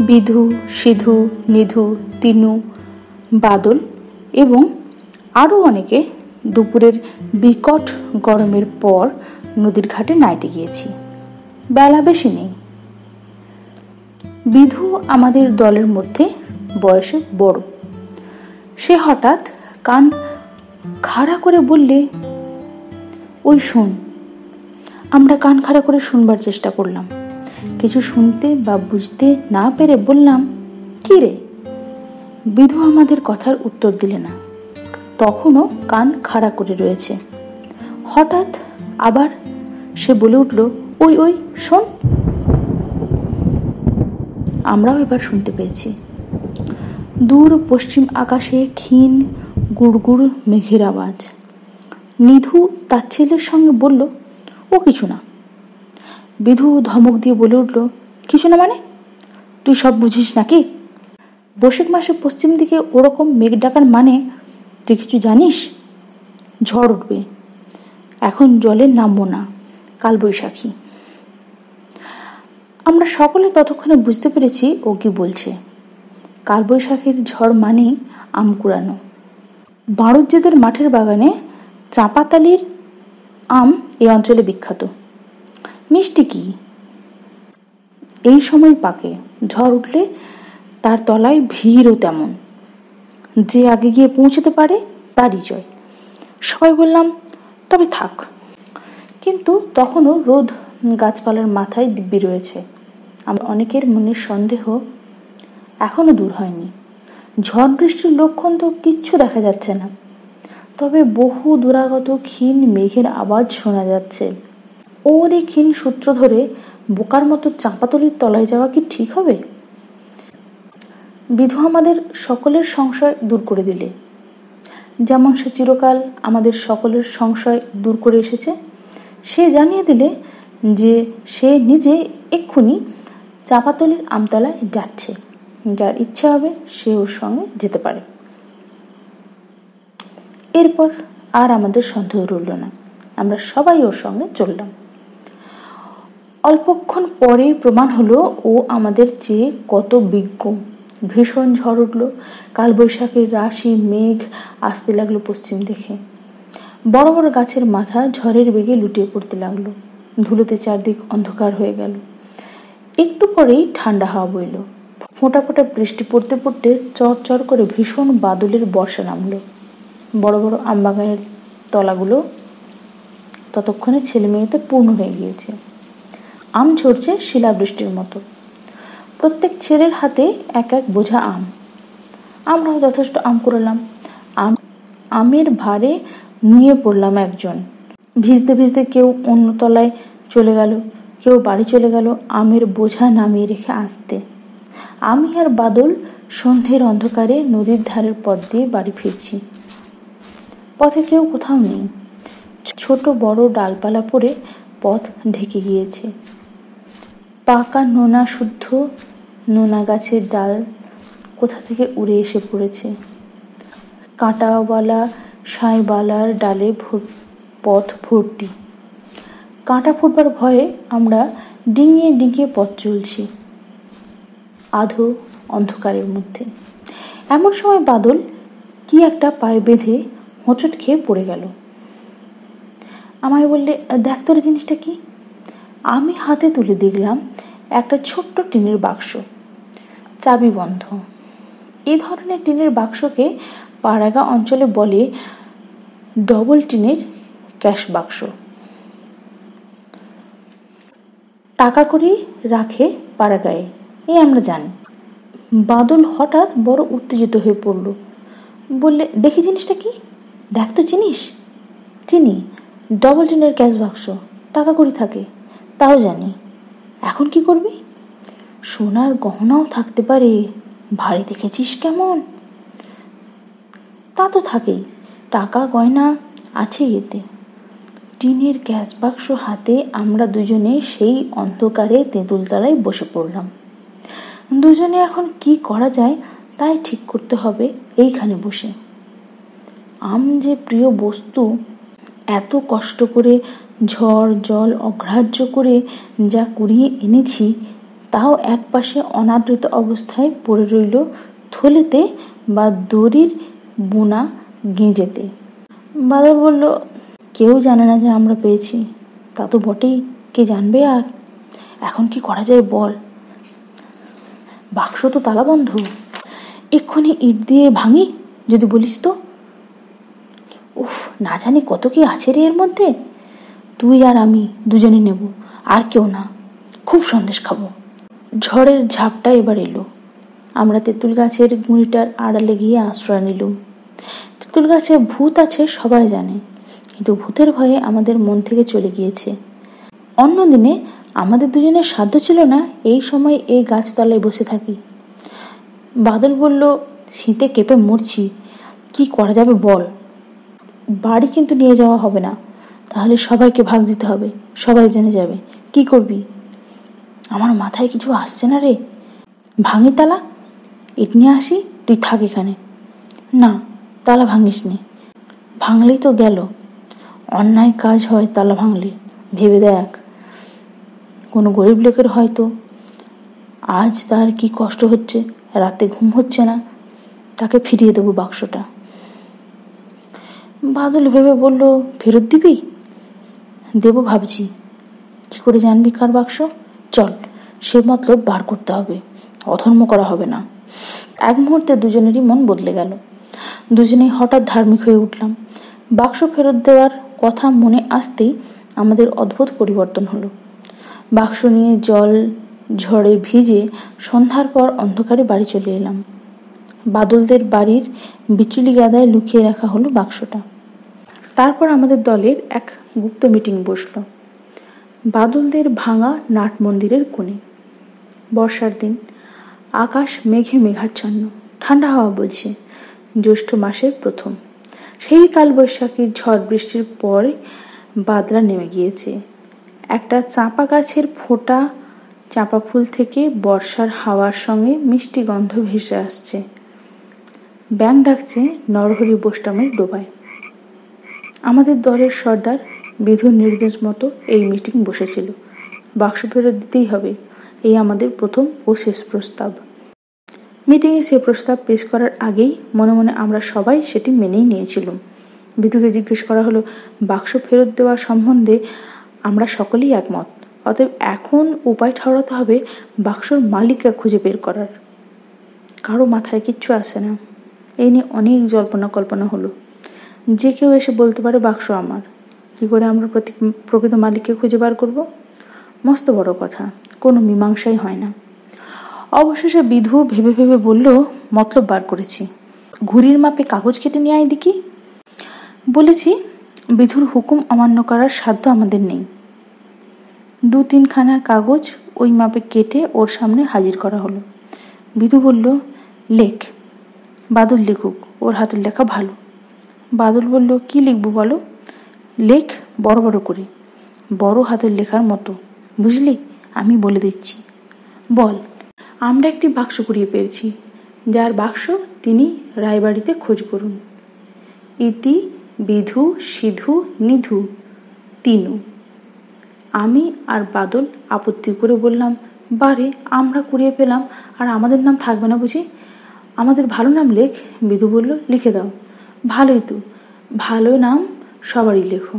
বিধু, সিধু, নিধু, তিনু, বাদল এবং আরও অনেকে দুপুরের বিকট গরমের পর নদীর ঘাটে নাইতে গিয়েছি। বেলা বেশি নেই। বিধু আমাদের দলের মধ্যে বয়সে বড়। সে হঠাৎ কান খাড়া করে বললে, ওই শোন। আমরা কান খাড়া করে শুনবার চেষ্টা করলাম। কিছু শুনতে বা বুঝতে না পেরে বললাম, কি রে? বিধু আমাদের কথার উত্তর দিলে না। তখনও কান খাড়া করে রয়েছে। হঠাৎ আবার সে বলে উঠল, ওই ওই শোন। আমরাও এবার শুনতে পেয়েছি। দূর পশ্চিম আকাশে ক্ষীণ গুড়গুড় মেঘের আওয়াজ। নিধু তার ছেলের সঙ্গে বলল, ও কিছু না। বিধু ধমক দিয়ে বলে উঠল, কিছু না মানে? তুই সব বুঝিস নাকি? বৈশাখ মাসে পশ্চিম দিকে ওরকম মেঘ ডাকার মানে তুই কিছু জানিস? ঝড় উঠবে, এখন জলে নামবো না, কাল বৈশাখী। আমরা সকলে ততক্ষণে বুঝতে পেরেছি ও কি বলছে। কালবৈশাখীর ঝড় মানেই আম কুড়ানো। বাড়ুজ্যেদের মাঠের বাগানে চাঁপাতালির আম এই অঞ্চলে বিখ্যাত। মিষ্টি কি, এই সময় পাকে। ঝড় উঠলে তার তলায় ভিড়ও তেমন। যে আগে গিয়ে পৌঁছতে পারে তারই জয়। সবাই বললাম, তবে থাক। কিন্তু তখনও রোদ গাছপালার মাথায় দিব্যি রয়েছে। আমার অনেকের মনের সন্দেহ এখনো দূর হয়নি। ঝড় বৃষ্টির লক্ষণ তো কিচ্ছু দেখা যাচ্ছে না, তবে বহু দূরাগত ক্ষীণ মেঘের আওয়াজ শোনা যাচ্ছে। ওর এই ক্ষীণ সূত্র ধরে বোকার মতো চাঁপাতলির তলায় যাওয়া কি ঠিক হবে? বিধু আমাদের সকলের সংশয় দূর করে দিলে। যেমন সে চিরকাল আমাদের সকলের সংশয় দূর করে এসেছে, সে জানিয়ে দিলে যে সে নিজে এক্ষুনি চাঁপাতলির আমতলায় যাচ্ছে। যার ইচ্ছা হবে সে ওর সঙ্গে যেতে পারে। এরপর আর আমাদের সন্দেহ রইল না। আমরা সবাই ওর সঙ্গে চললাম। অল্পক্ষণ পরে প্রমাণ হলো ও আমাদের চেয়ে কত বিজ্ঞ। ভীষণ ঝড় উঠল। কালবৈশাখীর রাশি মেঘ আসতে লাগলো পশ্চিম দিকে। বড় বড় গাছের মাথা ঝড়ের বেগে লুটিয়ে পড়তে লাগলো। ধুলোতে চারদিক অন্ধকার হয়ে গেল। একটু পরেই ঠান্ডা হাওয়া বইল। ফোঁটা ফোঁটা বৃষ্টি পড়তে পড়তে চর চর করে ভীষণ বাদলের বর্ষা নামলো। বড় বড় আমবাগানের তলাগুলো ততক্ষণে ছেলে মেয়েতে পূর্ণ হয়ে গিয়েছে। আম ঝরছে শিলাবৃষ্টির মতো। প্রত্যেক ছেলের হাতে এক এক বোঝা আম। আমরাও যথেষ্ট আম কুড়ালাম। আমের ভারে নুয়ে পড়লাম একজন। ভিজতে ভিজতে কেউ অন্য তলায় চলে গেল, কেউ বাড়ি চলে গেল আমের বোঝা নামিয়ে রেখে আসতে। আমি আর বাদল সন্ধ্যের অন্ধকারে নদীর ধারের পথ দিয়ে বাড়ি ফিরছি। পথে কেউ কোথাও নেই। ছোট বড় ডালপালা পড়ে পথ ঢেকে গিয়েছে। পাকা নোনা শুদ্ধ নোনা গাছের ডাল কোথা থেকে উড়ে এসে পড়েছে। কাঁটাওয়ালা সাঁইবালার ডালে পথ ভর্তি। কাঁটা ফুটবার ভয়ে আমরা ডিঙিয়ে ডিঙিয়ে পথ চলছি আধো অন্ধকারের মধ্যে। এমন সময় বাদল কি একটা পায়ে বেঁধে হোঁচট খেয়ে পড়ে গেল। আমায় বললে, দেখ তোর জিনিসটা কি? আমি হাতে তুলে দেখলাম একটা ছোট্ট টিনের বাক্স, চাবি বন্ধ। এই ধরনের টিনের বাক্সকে পাড়াগা অঞ্চলে বলে ডবল টিনের ক্যাশ বাক্স। টাকা করি রাখে পাড়াগায়ে, এই আমরা জানি। বাদল হঠাৎ বড় উত্তেজিত হয়ে পড়ল। বললে, দেখি জিনিসটা কি? দেখ তো জিনিস। চিনি, ডবল টিনের ক্যাশ বাক্স, টাকা করি থাকে, তাও জানি। এখন কি করবি? সোনার গহনাও থাকতে পারে, ভারী দেখেছিস কেমন? তা তো থাকেই, টাকা গয়না আছে এতে। টিনের ক্যাশ বাক্স হাতে আমরা দুজনে সেই অন্ধকারে তেঁতুলতলায় বসে পড়লাম। দুজনে এখন কি করা যায় তাই ঠিক করতে হবে এইখানে বসে। আম যে প্রিয় বস্তু, এত কষ্ট করে ঝড় জল অগ্রাহ্য করে যা কুড়িয়ে এনেছি তাও একপাশে অনাদৃত অবস্থায় পড়ে রইল থলেতে বা দড়ির বোনা গেঁজেতে। বাদল বলল, কেউ জানে না যে আমরা পেয়েছি। তা তো বটেই, কে জানবে আর? এখন কি করা যায় বল? বাক্স তো তালা বন্ধ। এক্ষুনি ইট দিয়ে ভাঙি যদি বলিস তো। উফ, না জানি কত কি আছে রে এর মধ্যে। তুই আর আমি দুজনে নেব, আর কেউ না। খুব সন্দেশ খাবো। ঝড়ের ঝাপটা এবার এলো। আমরা তেঁতুল গাছের গুঁড়িটার আড়ালে গিয়ে আশ্রয় নিলুম। তেঁতুল গাছে ভূত আছে সবাই জানে, কিন্তু ভূতের ভয়ে আমাদের মন থেকে চলে গিয়েছে। অন্যদিনে আমাদের দুজনের সাধ্য ছিল না এই সময় এই গাছতলায় বসে থাকি। বাদল বলল, শীতে কেঁপে মরছি, কি করা যাবে বল? বাড়ি কিন্তু নিয়ে যাওয়া হবে না, তাহলে সবাইকে ভাগ দিতে হবে, সবাই জেনে যাবে। কি করবি? আমার মাথায় কিছু আসছে না রে। ভাঙি তালা, ইট নিয়ে আসি, তুই থাক এখানে। না, তালা ভাঙিস নি। ভাঙলেই তো গেল। অন্যায় কাজ হয় তালা ভাঙলে, ভেবে দেখ। কোনো গরিব লোকের হয়তো আজ তার কি কষ্ট হচ্ছে, রাতে ঘুম হচ্ছে না, তাকে ফিরিয়ে দেবো বাক্সটা। বাদল ভেবে বলল, ফেরত দিবি? দেবো ভাবছি। কি করে জানবি কার বাক্স? চল, সে মতলব বার করতে হবে, অধর্ম করা হবে না। এক মুহূর্তে দুজনেরই মন বদলে গেল। দুজনেই হঠাৎ ধার্মিক হয়ে উঠলাম। বাক্স ফেরত দেওয়ার কথা মনে আসতেই আমাদের অদ্ভুত পরিবর্তন হলো। বাক্স নিয়ে জল ঝড়ে ভিজে সন্ধ্যার পর অন্ধকারে বাড়ি চলে এলাম। বাদলদের বাড়ির বিচুলি গাদায় লুকিয়ে রাখা হলো বাক্সটা। তারপর আমাদের দলের এক গুপ্ত মিটিং বসলো বাদলদের ভাঙা নাট মন্দিরের কোণে। বর্ষার দিন, আকাশ মেঘে মেঘাচ্ছন্ন, ঠান্ডা হাওয়া বইছে। জ্যৈষ্ঠ মাসের প্রথম। সেই কালবৈশাখীর ঝড় বৃষ্টির পরে বাদলা নেমে গিয়েছে। একটা চাঁপা গাছের ফোঁটা চাঁপা ফুল থেকে বর্ষার হাওয়ার সঙ্গে মিষ্টি গন্ধ ভেসে আসছে। ব্যাঙ ডাকছে নরহরি বোস্টামের ডোবায়। আমাদের দলের সর্দার বিধুর নির্দেশ মতো এই মিটিং বসেছিল। বাক্স ফেরত দিতেই হবে, এই আমাদের প্রথম ও শেষ প্রস্তাব। মিটিংয়ে সে প্রস্তাব পেশ করার আগেই মনে মনে আমরা সবাই সেটি মেনেই নিয়েছিলাম। বিধুকে জিজ্ঞেস করা হলো, বাক্স ফেরত দেওয়া সম্বন্ধে আমরা সকলেই একমত, অতএব এখন উপায় ঠাউরাতে হবে বাক্সর মালিককে খুঁজে বের করার। কারো মাথায় কিচ্ছু আসে না। এই নিয়ে অনেক জল্পনা কল্পনা হলো। যে কেউ এসে বলতে পারে বাক্স আমার, কি করে আমরা প্রকৃত মালিককে খুঁজে বার করব? মস্ত বড় কথা, কোনো মীমাংসাই হয় না। অবশেষে বিধু ভেবে ভেবে বলল, মতলব বার করেছি। ঘুড়ির মাপে কাগজ কেটে নিয়ে আয় দেখি। বলেছি, বিধুর হুকুম অমান্য করার সাধ্য আমাদের নেই। 2-3 খানা কাগজ ওই মাপে কেটে ওর সামনে হাজির করা হলো। বিধু বলল, লেখ। বাদল লিখুক, ওর হাতের লেখা ভালো। বাদল বলল, কি লিখবো বলো? লেখ বড় বড় করে, বড় হাতের লেখার মতো, বুঝলি? আমি বলে দিচ্ছি। বল। আমরা একটি বাক্স কুড়িয়ে পেয়েছি। যার বাক্স তিনি রায়বাড়িতে খোঁজ করুন। ইতি বিধু সিধু নিধু তিনু। আমি আর বাদল আপত্তি করে বললাম, বারে, আমরা কুড়িয়ে পেলাম আর আমাদের নাম থাকবে না বুঝি? আমাদের ভালো নাম লেখ। বিধু বলল, লিখে দাও। ভালোই তো, ভালো নাম সবারই লেখো।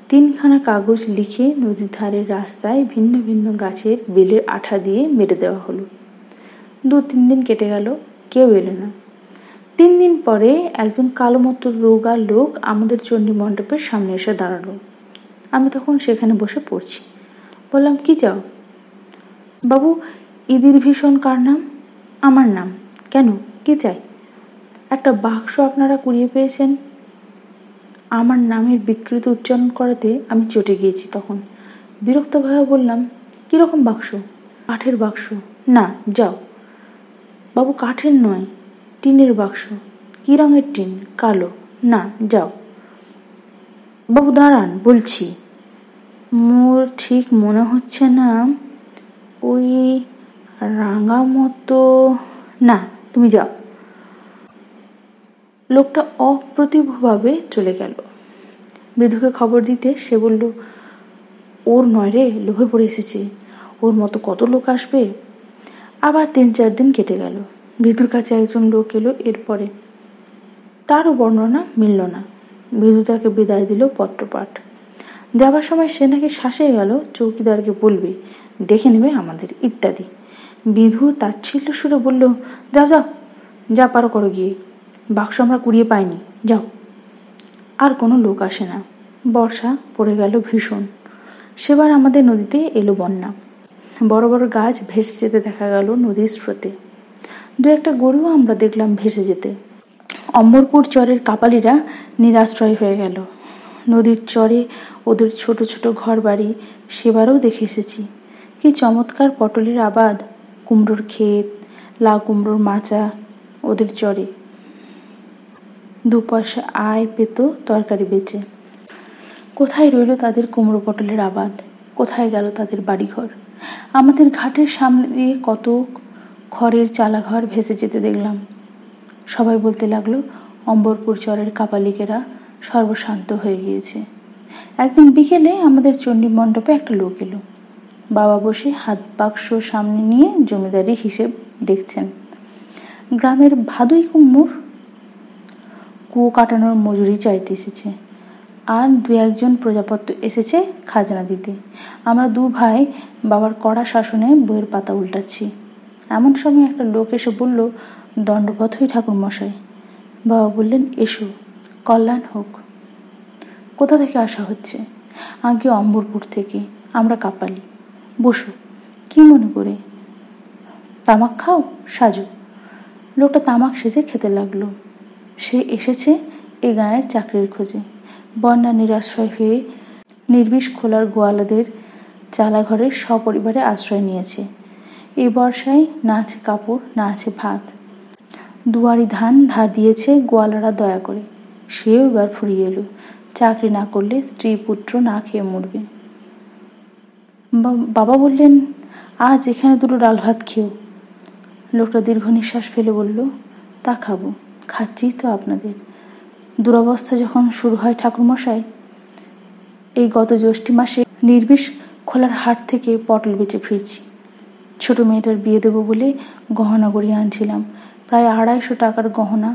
3 খানা কাগজ লিখে নদীর ধারের রাস্তায় ভিন্ন ভিন্ন গাছের বেলের আঠা দিয়ে মেরে দেওয়া হলো। 2-3 দিন কেটে গেল, কেউ এলো না। 3 দিন পরে একজন কালো মতো রোগা লোক আমাদের চণ্ডী মণ্ডপের সামনে এসে দাঁড়ালো। আমি তখন সেখানে বসে পড়ছি। বললাম, কি চাও? বাবু, ইদির ভীষণ কার নাম? আমার নাম। কেন, কি চাই? একটা বাক্স আপনারা কুড়িয়ে পেয়েছেন। আমার নামের বিকৃত উচ্চারণ করাতে আমি চটে গিয়েছি। তখন বিরক্ত ভয়ে বললাম, কিরকম বাক্স? কাঠের বাক্স। না, যাও। বাবু, কাঠের নয়, টিনের বাক্স। কি রঙের টিন? কালো। না, যাও। বাবু দাঁড়ান, বলছি। মোর ঠিক মনে হচ্ছে না, ওই রাঙা মতো। না, তুমি যাও। লোকটা অপ্রতিভভাবে চলে গেল। বিধুকে খবর দিতে সে বলল, ওর নয় রে, লোভে পড়ে এসেছে। ওর মতো কত লোক আসবে। আবার 3-4 দিন কেটে গেল। বিধুর কাছে একজন লোক এলো এরপরে। তারও বর্ণনা মিলল না। বিধু তাকে বিদায় দিল পত্রপাঠ। যাবার সময় সে নাকি শাসে গেল, চৌকিদারকে বলবে, দেখে নেবে আমাদের ইত্যাদি। বিধু তাচ্ছিল্য সুরে বলল, যাও যাও, যা পারো করো গিয়ে, বাক্স আমরা কুড়িয়ে পাইনি, যাও। আর কোনো লোক আসে না। বর্ষা পড়ে গেল ভীষণ। সেবার আমাদের নদীতে এলো বন্যা। বড় বড় গাছ ভেসে যেতে দেখা গেল নদীর স্রোতে। 2-1টা গরুও আমরা দেখলাম ভেসে যেতে। অম্বরপুর চরের কাপালিরা নিরাশ্রয় হয়ে গেল। নদীর চরে ওদের ছোট ছোট ঘর বাড়ি সেবারও দেখে এসেছি। কি চমৎকার পটলের আবাদ, কুমড়োর ক্ষেত, লাউ কুমড়োর মাচা ওদের চরে। 2 পয়সা আয় পেত তরকারি বেচে। কোথায় রইল তাদের কুমড়ো পটলের আবাদ, কোথায় গেল তাদের বাড়িঘর। আমাদের ঘাটের সামনে দিয়ে কত খড়ের চালাঘর ভেসে যেতে দেখলাম। সবাই বলতে লাগলো, অম্বরপুর চরের কাপালিকেরা সর্বশান্ত হয়ে গিয়েছে। একদিন বিকেলে আমাদের চণ্ডী মণ্ডপে একটা লোক এলো। বাবা বসে হাত বাক্স সামনে নিয়ে জমিদারি হিসেব দেখছেন। গ্রামের ভাদুই কুমুর কুয়ো কাটানোর মজুরি চাইতে এসেছে। আর 2-1জন প্রজাপত্য এসেছে খাজনা দিতে। আমরা 2 ভাই বাবার কড়া শাসনে বইয়ের পাতা উল্টাচ্ছি। এমন সময় একটা লোক এসে বলল, দণ্ডবত হই ঠাকুর মশাই। বাবা বললেন, এসো, কল্যাণ হোক। কোথা থেকে আসা হচ্ছে? আগে অম্বরপুর থেকে, আমরা কাপালি। বসো, কি মনে করে? তামাক খাও, সাজু। লোকটা তামাক সেজে খেতে লাগলো। সে এসেছে এ গাঁয়ের চাকরির খোঁজে। বন্যা নিরাশ্রয় হয়ে নির্বিষ খোলার গোয়ালাদের চালাঘরে সপরিবারে আশ্রয় নিয়েছে। এই বর্ষায় না আছে কাপড়, না আছে ভাত। দুয়ারি ধান ধার দিয়েছে গোয়ালারা দয়া করে। সেও এবার ফুরিয়ে এলো। চাকরি না করলে স্ত্রী পুত্র না খেয়ে মরবে। বাবা বললেন, আজ এখানে 2টো ডাল ভাত খেও। লোকটা দীর্ঘ নিঃশ্বাস ফেলে বলল, তা খাবো, খাচ্ছি তো আপনাদের। দুরবস্থা যখন শুরু হয় ঠাকুরমশাই, এই গত জ্যৈষ্ঠী মাসে নির্বিষ খোলার হাট থেকে পটল বেচে ফিরছি। ছোট মেয়েটার বিয়ে দেবো বলে গহনা গড়িয়ে আনছিলাম। প্রায় 250 টাকার গহনা।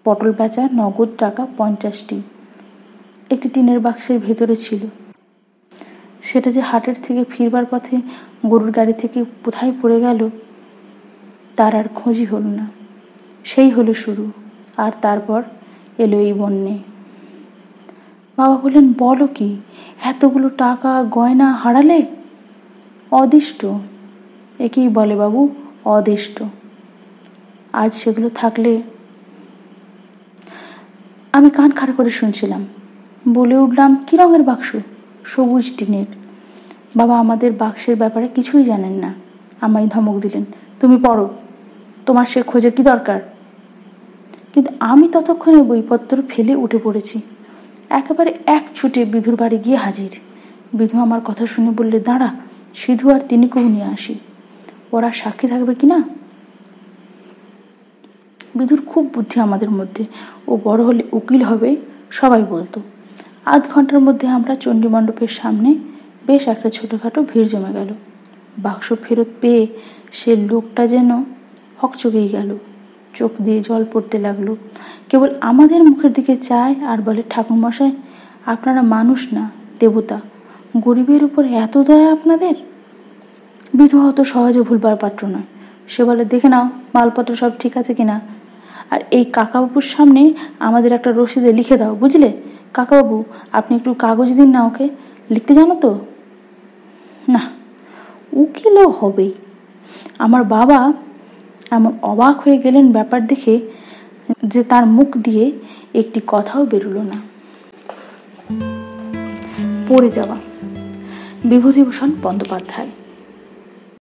পটল বেচা নগদ টাকা 50টি। একটি টিনের বাক্সের ভেতরে ছিল। সেটা যে হাটের থেকে ফিরবার পথে গরুর গাড়ি থেকে কোথায় পড়ে গেল, তার আর খোঁজই হলো না। সেই হলো শুরু। আর তারপর এলো এই বন্যে। বাবা বললেন, বলো কি, এতগুলো টাকা গয়না হারালে? অদিষ্ট, একেই বলে বাবু, অদিষ্ট। আজ সেগুলো থাকলে। আমি কান খাড়া করে শুনছিলাম। বলে উঠলাম, কি রঙের বাক্স? সবুজ টিনের। বাবা আমাদের বাক্সের ব্যাপারে কিছুই জানেন না। আমায় ধমক দিলেন, তুমি পড়ো, তোমার সে খোঁজে কি দরকার? কিন্তু আমি ততক্ষণে বইপত্র ফেলে উঠে পড়েছি। একেবারে এক ছুটে বিধুর বাড়ি গিয়ে হাজির। বিধু আমার কথা শুনে বললে, দাঁড়া, সিধু আর তিনিকেও নিয়ে আসি, ওরা সাক্ষী থাকবে কিনা। বিধুর খুব বুদ্ধি আমাদের মধ্যে, ও বড় হলে উকিল হবে সবাই বলতো। আধ ঘন্টার মধ্যে আমরা চণ্ডী মণ্ডপের সামনে বেশ একটা ছোটখাটো ভিড় জমে গেল। বাক্স ফেরত পেয়ে সে লোকটা যেন হকচকিয়ে গেল। চোখ দিয়ে জল পড়তে লাগলো। কেবল আমাদের মুখের দিকে চায় আর বলে, ঠাকুরমশাই, আপনারা মানুষ না, দেবতা। গরিবের উপর এত দয়া আপনাদের। বিধু অত সহজে ভুলবার পাত্র নয়। সে বলে, দেখে নাও মালপত্র সব ঠিক আছে কিনা। আর এই কাকাবাবুর সামনে আমাদের একটা রসিদে লিখে দাও, বুঝলে? কাকাবাবু, আপনি একটু কাগজ দিন না, ওকে লিখতে জানো তো? না, উকিলও হবেই। আমার বাবা এমন অবাক হয়ে গেলেন ব্যাপার দেখে যে তার মুখ দিয়ে একটি কথাও বেরোলো না। পড়ে যাওয়া। বিভূতিভূষণ বন্দ্যোপাধ্যায়।